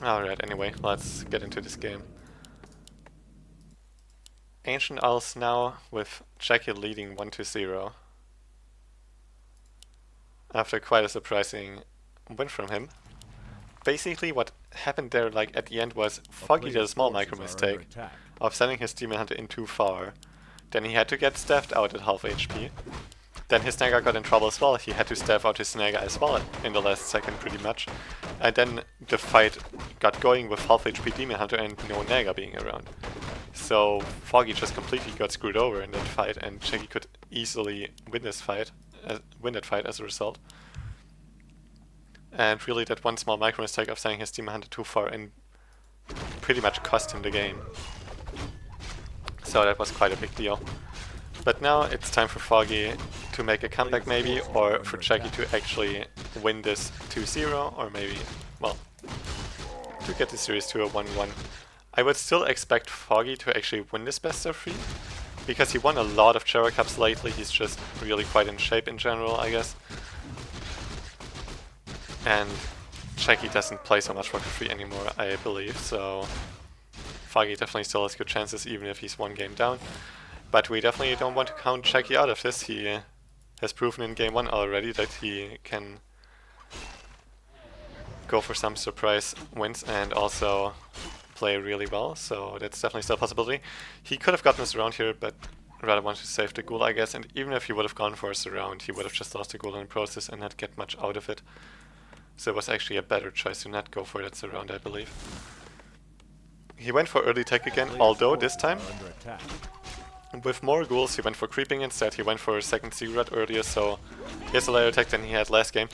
Alright, anyway, let's get into this game. Ancient Isles now with Cechi leading 1-0. After quite a surprising win from him. Basically what happened there like at the end was Foggy did a small micro mistake of sending his Demon Hunter in too far. Then he had to get staffed out at half HP. Then his Snagger got in trouble as well, he had to staff out his Snagger as well in the last second pretty much. And then the fight got going with half HP Demon Hunter and no Naga being around. So Foggy just completely got screwed over in that fight and Cechi could easily win that fight as a result. And really that one small micro mistake of sending his Demon Hunter too far and pretty much cost him the game. So that was quite a big deal. But now it's time for Foggy to make a comeback maybe, or for Cechi to actually win this 2-0, or maybe, well, to get the series to a 1-1. I would still expect Foggy to actually win this best of 3, because he won a lot of Gera Cups lately, he's just really quite in shape in general, I guess. And Cechi doesn't play so much Rocket 3 anymore, I believe, so Foggy definitely still has good chances even if he's one game down. But we definitely don't want to count Cechi out of this. He has proven in game 1 already that he can go for some surprise wins and also play really well, so that's definitely still a possibility. He could have gotten a surround here, but rather wanted to save the ghoul, I guess, and even if he would have gone for a surround, he would have just lost the ghoul in the process and not get much out of it. So it was actually a better choice to not go for that surround, I believe. He went for early tech again, although this time with more ghouls he went for creeping instead. He went for a second cigarette earlier, so he has a later attack than he had last game.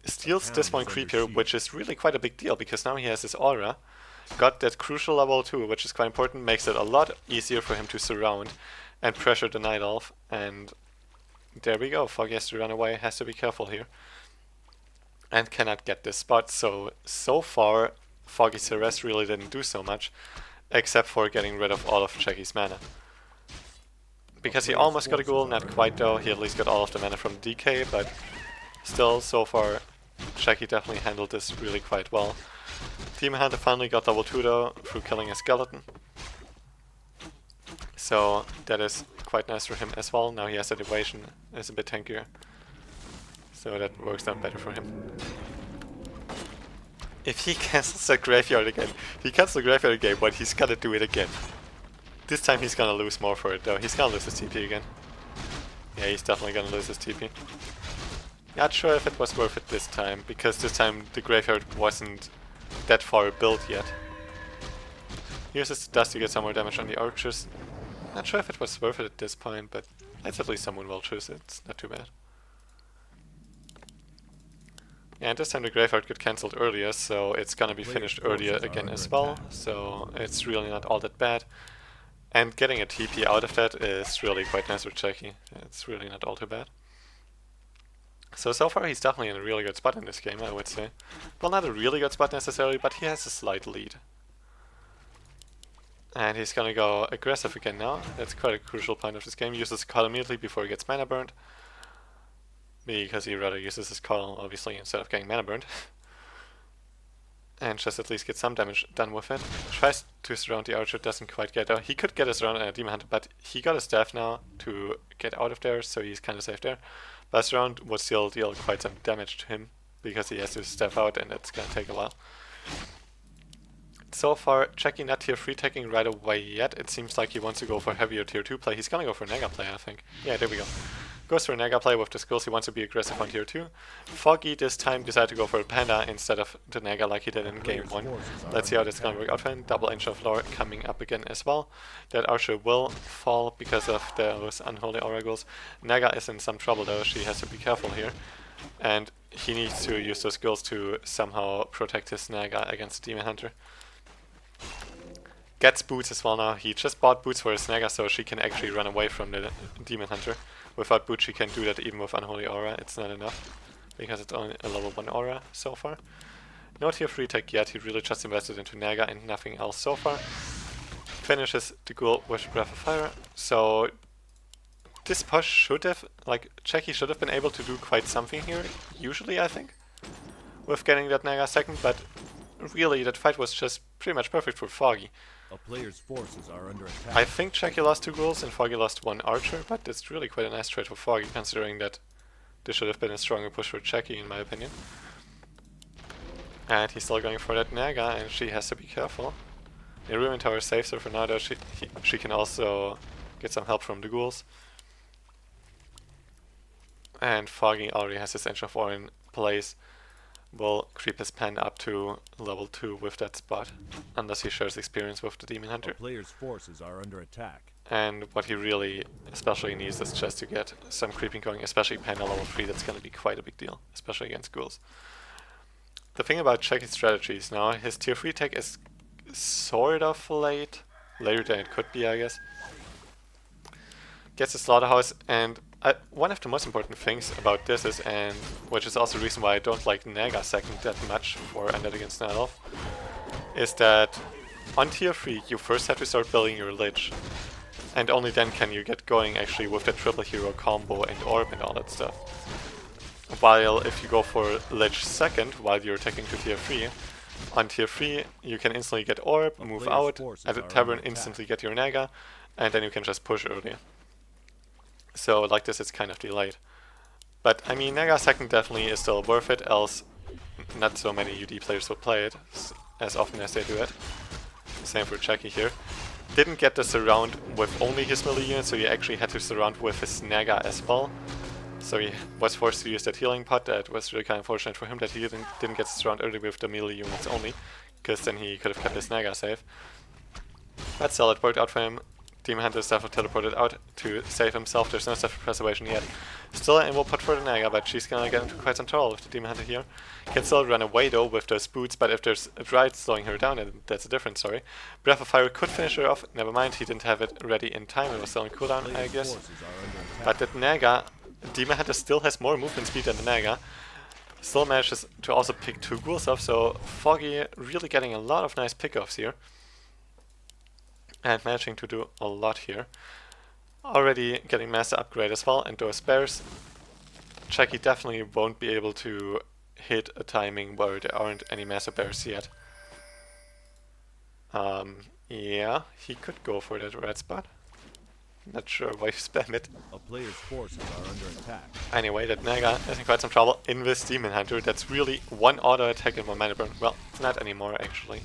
Steals this one creep here, which is really quite a big deal, because now he has his aura. Got that crucial level 2, which is quite important, makes it a lot easier for him to surround and pressure the Night Elf. And there we go, Foggy has to run away, has to be careful here. And cannot get this spot, so far Foggy's harass really didn't do so much, except for getting rid of all of Cechi's mana. Because he almost got a ghoul, not quite though, he at least got all of the mana from DK, but still, so far, Cechi definitely handled this really quite well. Demon Hunter finally got level 2 though, through killing a skeleton. So that is quite nice for him as well, now he has that evasion, is a bit tankier. So that works out better for him. If he cancels that graveyard again, he cancels the graveyard again, but he's gonna do it again. This time he's gonna lose more for it though. He's gonna lose his TP again. Yeah, he's definitely gonna lose his TP. Not sure if it was worth it this time, because this time the graveyard wasn't that far built yet. Uses the dust to get some more damage on the archers. Not sure if it was worth it at this point, but it's at least someone will choose it. It's not too bad. Yeah, and this time the graveyard got cancelled earlier, so it's gonna be finished earlier again as well, so it's really not all that bad. And getting a TP out of that is really quite nice with Cechi. It's really not all too bad. So far he's definitely in a really good spot in this game, I would say. Well, not a really good spot necessarily, but he has a slight lead. And he's gonna go aggressive again now. That's quite a crucial point of this game. Uses Call immediately before he gets mana burned. Because he rather uses his Call, obviously, instead of getting mana burned. And just at least get some damage done with it. Tries to surround the archer, doesn't quite get out. He could get a surround and a Demon Hunter, but he got a staff now to get out of there, so he's kind of safe there. But a surround would still deal quite some damage to him, because he has to step out and it's gonna take a while. So far, Cechi not tier 3 taking right away yet. It seems like he wants to go for heavier tier 2 play. He's gonna go for Naga play, I think. Yeah, there we go. Goes for a Naga play with the skills, he wants to be aggressive on tier 2. Foggy this time decided to go for a Panda instead of the Naga like he did in game 1. Let's see how that's gonna work out for him. Double Inch of Lore coming up again as well. That Archer will fall because of those Unholy Oracles. Naga is in some trouble though, she has to be careful here. And he needs to use those skills to somehow protect his Naga against the Demon Hunter. Gets boots as well now. He just bought boots for his Naga so she can actually run away from the Demon Hunter. Without boots she can do that even with Unholy Aura, it's not enough. Because it's only a level 1 aura so far. No tier 3 tech yet, he really just invested into Naga and nothing else so far. Finishes the ghoul with Breath of Fire, so this push should have, like, Cechi should have been able to do quite something here, usually I think, with getting that Naga second, but really, that fight was just pretty much perfect for Foggy. A player's forces are under attack. I think Cechi lost 2 ghouls and Foggy lost 1 archer, but it's really quite a nice trade for Foggy, considering that this should have been a stronger push for Cechi, in my opinion. And he's still going for that Naga, and she has to be careful. The Ruin Tower saves her for now, though she can also get some help from the ghouls. And Foggy already has his Engine of War in place. Will creep his pen up to level 2 with that spot, unless he shares experience with the Demon Hunter. A player's forces are under attack. And what he really especially needs is just to get some creeping going, especially pen at level 3. That's going to be quite a big deal, especially against ghouls. The thing about Cechi's strategies now, his tier 3 tech is sort of late, later than it could be, I guess. Gets a slaughterhouse, and one of the most important things about this is, and which is also the reason why I don't like Naga second that much for Undead against Night Elf, is that on tier 3 you first have to start building your Lich, and only then can you get going actually with the triple hero combo and orb and all that stuff. While if you go for Lich second while you're attacking to tier 3, on tier 3 you can instantly get orb, move out, at the tavern instantly get your Naga, and then you can just push earlier. So like this it's kind of delayed. But I mean, Naga second definitely is still worth it, else not so many UD players would play it as often as they do it. Same for Cechi here. Didn't get the surround with only his melee unit, so he actually had to surround with his Naga as well. So he was forced to use that healing pot. That was really kind of unfortunate for him that he didn't get surround early with the melee units only, because then he could have kept his Naga safe. But still, it worked out for him. Demon Hunter is definitely teleported out to save himself. There's no stuff for preservation yet. Still an invo pot for the Naga, but she's gonna get into quite some trouble with the Demon Hunter here. Can still run away though with those boots, but if there's a Dryad slowing her down, then that's a different story. Breath of Fire could finish her off. Never mind, he didn't have it ready in time. It was still on cooldown, I guess. But that Naga, Demon Hunter still has more movement speed than the Naga. Still manages to also pick 2 ghouls off, so Foggy really getting a lot of nice pickoffs here. And managing to do a lot here. Already getting Master Upgrade as well, and those bears. Cechi definitely won't be able to hit a timing where there aren't any Master Bears yet. Yeah, he could go for that red spot. Not sure why you spam it. A player's forces are under attack. Anyway, that Naga is in quite some trouble in this Demon Hunter. That's really 1 auto attack and 1 mana burn. Well, not anymore actually.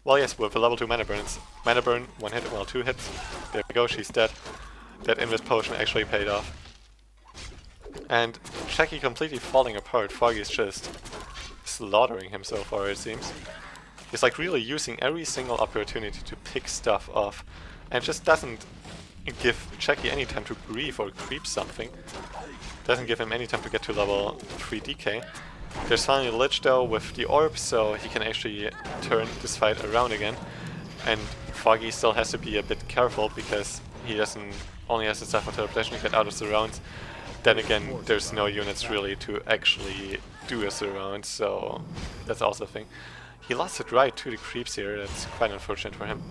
Well, yes, with a level 2 mana burns. Mana burn, 1 hit, well, 2 hits. There we go, she's dead. That Invis potion actually paid off. And Cechi completely falling apart. Foggy is just slaughtering him so far, it seems. He's like really using every single opportunity to pick stuff off, and just doesn't give Cechi any time to breathe or creep something. Doesn't give him any time to get to level 3 DK. There's finally a Lich though with the orb, so he can actually turn this fight around again. And Foggy still has to be a bit careful because he only has the stuff for teleportation to get out of surrounds. Then again, there's no units really to actually do a surround, so that's also a thing. He lost it right to the creeps here, that's quite unfortunate for him.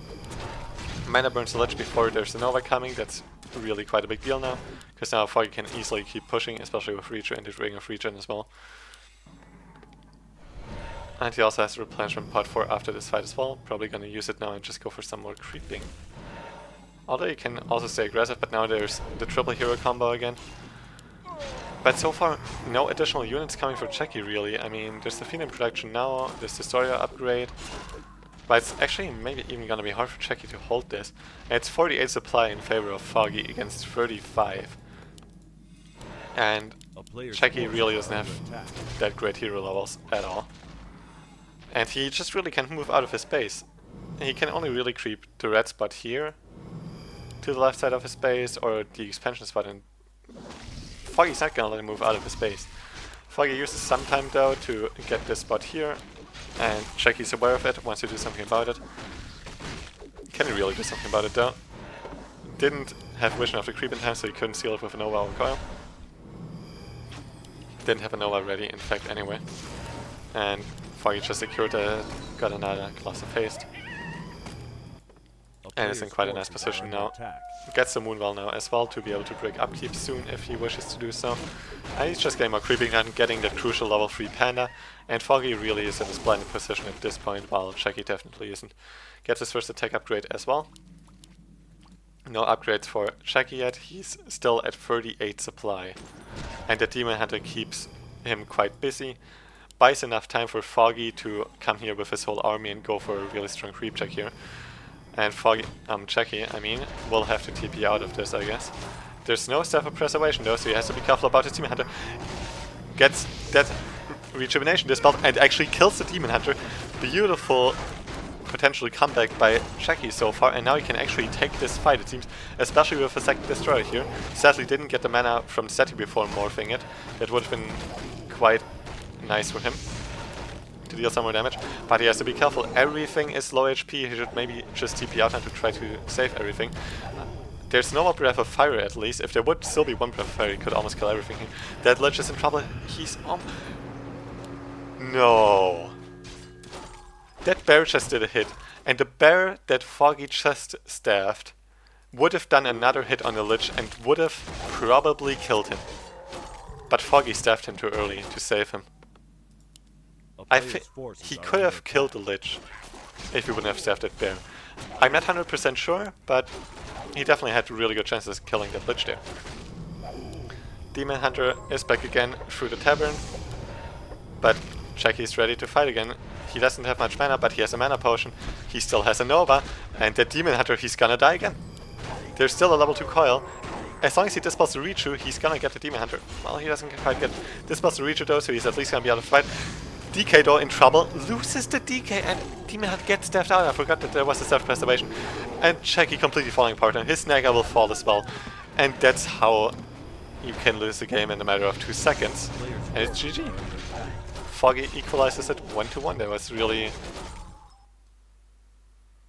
Mana burns the Lich before there's a Nova coming, that's really quite a big deal now, because now Foggy can easily keep pushing, especially with Reacher and the Ring of Regen as well. And he also has a replenishment pot for after this fight as well. Probably gonna use it now and just go for some more creeping. Although you can also stay aggressive, but now there's the triple hero combo again. But so far, no additional units coming for Cechi really. I mean, there's the Phenom production now, there's the Storia upgrade. But it's actually maybe even gonna be hard for Cechi to hold this. And it's 48 supply in favor of Foggy against 35. And Cechi really doesn't have that great hero levels at all. And he just really can't move out of his base. He can only really creep the red spot here to the left side of his base, or the expansion spot, and Foggy's not gonna let him move out of his base. Foggy uses some time though to get this spot here, and Cechi's aware of it, wants to do something about it. Can he really do something about it though? Didn't have vision of the creep in time, so he couldn't seal it with a Nova or Coil. Didn't have a Nova ready, in fact, anyway. And Foggy just secured got another Class of Haste. And is in quite a nice position now. Gets the Moonwell now as well to be able to break upkeep soon if he wishes to do so. And he's just getting more creeping and getting that crucial level 3 Panda. And Foggy really is in a splendid position at this point, while Cechi definitely isn't. Gets his first attack upgrade as well. No upgrades for Cechi yet, he's still at 38 supply. And the Demon Hunter keeps him quite busy. Buys enough time for Foggy to come here with his whole army and go for a really strong creep check here. And Foggy, Cechi, I mean, will have to TP out of this, I guess. There's no Staff of Preservation though, so he has to be careful about his Demon Hunter. Gets that Rejuvenation dispelled and actually kills the Demon Hunter. Beautiful potential comeback by Cechi so far, and now he can actually take this fight, it seems, especially with a second Destroyer here. Sadly didn't get the mana from Cechi before morphing it. That would have been quite nice for him to deal some more damage, but he has to be careful. Everything is low HP, he should maybe just TP out and to try to save everything. There's no more Breath of Fire at least. If there would still be one Breath of Fire, he could almost kill everything here. That Lich is in trouble. He's no. That bear just did a hit, and the bear that Foggy just staffed would have done another hit on the Lich and would have probably killed him. But Foggy staffed him too early to save him. I think he could have killed the Lich if he wouldn't have staffed that bear. I'm not 100% sure, but he definitely had really good chances of killing that Lich there. Demon Hunter is back again through the tavern, but Cechi's ready to fight again. He doesn't have much mana, but he has a mana potion. He still has a Nova, and the Demon Hunter, he's gonna die again. There's still a level 2 coil. As long as he dispels the Richu, he's gonna get the Demon Hunter. Well, he doesn't quite get dispels the Richu though, so he's at least gonna be able to fight. DK though in trouble, loses the DK, and Demon Hunter gets staffed out. I forgot that there was a Staff Preservation. And Cechi completely falling apart, and his Naga will fall as well. And that's how you can lose the game in a matter of 2 seconds. And it's GG. Foggy equalizes it 1-1. That was really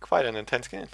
quite an intense game.